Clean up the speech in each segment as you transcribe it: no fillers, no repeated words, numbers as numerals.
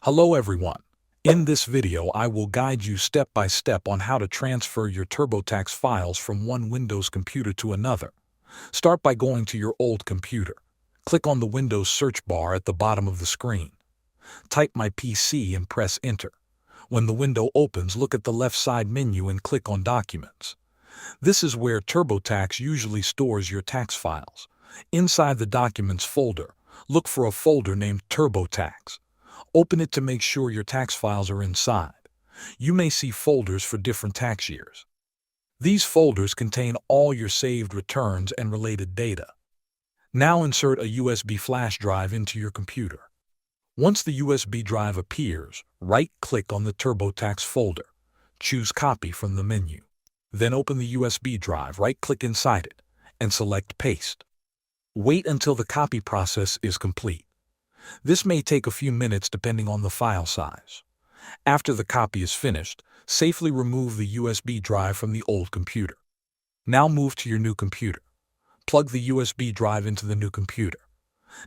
Hello everyone. In this video I will guide you step by step on how to transfer your TurboTax files from one Windows computer to another. Start by going to your old computer. Click on the Windows search bar at the bottom of the screen. Type My PC and press Enter. When the window opens, look at the left side menu and click on Documents. This is where TurboTax usually stores your tax files. Inside the Documents folder, look for a folder named TurboTax. Open it to make sure your tax files are inside. You may see folders for different tax years. These folders contain all your saved returns and related data. Now insert a USB flash drive into your computer. Once the USB drive appears, right-click on the TurboTax folder. Choose Copy from the menu. Then open the USB drive, right-click inside it, and select Paste. Wait until the copy process is complete. This may take a few minutes depending on the file size. After the copy is finished, safely remove the USB drive from the old computer. Now move to your new computer. Plug the USB drive into the new computer.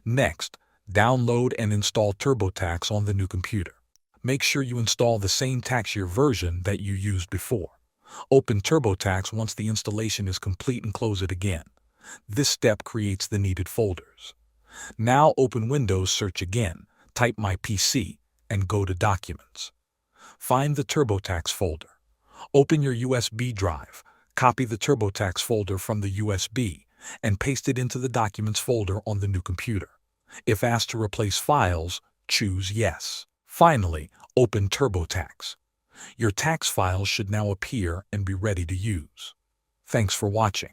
Next, download and install TurboTax on the new computer. Make sure you install the same tax year version that you used before. Open TurboTax once the installation is complete and close it again. This step creates the needed folders. Now open Windows Search again, type My PC, and go to Documents. Find the TurboTax folder. Open your USB drive, copy the TurboTax folder from the USB, and paste it into the Documents folder on the new computer. If asked to replace files, choose Yes. Finally, open TurboTax. Your tax files should now appear and be ready to use. Thanks for watching.